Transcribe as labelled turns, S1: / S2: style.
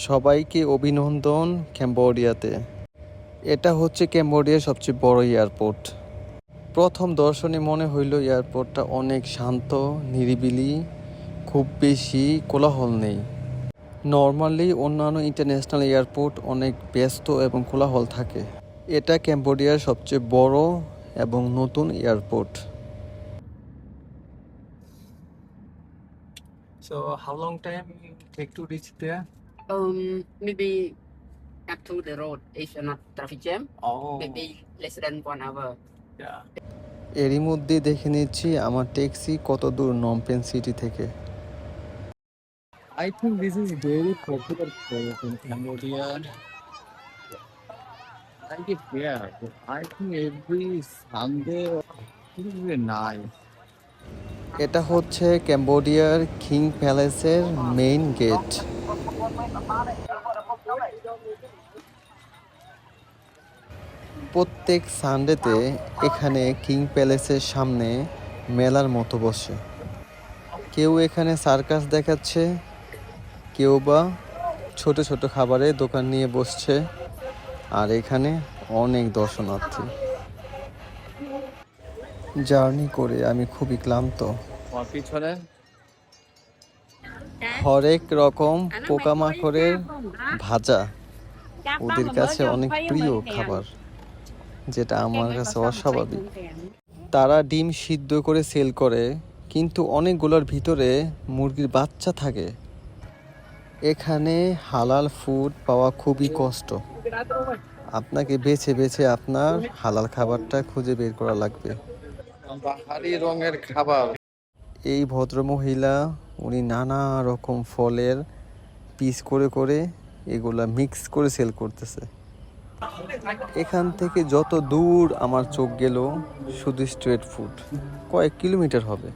S1: সবাইকে অভিনন্দন ক্যাম্বোডিয়াতে। এটা হচ্ছে ক্যাম্বোডিয়ার সবচেয়ে বড় এয়ারপোর্ট। প্রথম দর্শনে মনে হইল এয়ারপোর্টটা অনেক শান্ত, নিরিবিলি, খুব বেশি কোলাহল নেই। নর্মালি অন্যান্য ইন্টারন্যাশনাল এয়ারপোর্ট অনেক ব্যস্ত এবং কোলাহল থাকে। এটা ক্যাম্বোডিয়ার সবচেয়ে বড় এবং নতুন airport.
S2: So how long time you take to reach there?
S3: Maybe up to the road is not traffic jam.
S2: Oh,
S3: Maybe less than 1 hour.
S2: yeah.
S1: এরই মধ্যে দেখে নিচ্ছি আমার ট্যাক্সি কত দূর নমপেন সিটি থেকে।
S2: I think this is very popular place in Cambodia. Like it here. I think every Sunday it is very nice.
S1: এটা হচ্ছে ক্যাম্বোডিয়ার কিং প্যালেসের মেইন গেট। প্রত্যেক সানডেতে এখানে কিং প্যালেসের সামনে মেলার মতো বসে। কেউ এখানে সার্কাস দেখাচ্ছে, কেউ বা ছোট ছোট খাবারের দোকান নিয়ে বসছে। আর এখানে অনেক দর্শনার্থী। জার্নি করে আমি খুবই ক্লান্ত। হরেক রকম পোকামাকড়ের ভাজা ওদের কাছে অনেক প্রিয় খাবার, যেটা আমার কাছে অস্বাভাবিক। তারা ডিম সিদ্ধ করে সেল করে, কিন্তু অনেকগুলোর ভিতরে মুরগির বাচ্চা থাকে। এখানে হালাল ফুড পাওয়া খুবই কষ্ট। আপনাকে বেছে বেছে আপনার হালাল খাবারটা খুঁজে বের করা লাগবে।
S2: বাহারি রঙের খাবার।
S1: এই ভদ্রমহিলা উনি নানা রকম ফলের পিস করে করে এগুলা মিক্স করে সেল করতেছে। এখান থেকে যত দূর আমার চোখ গেল শুধু স্ট্রিট ফুড, কয়েক কিলোমিটার হবে।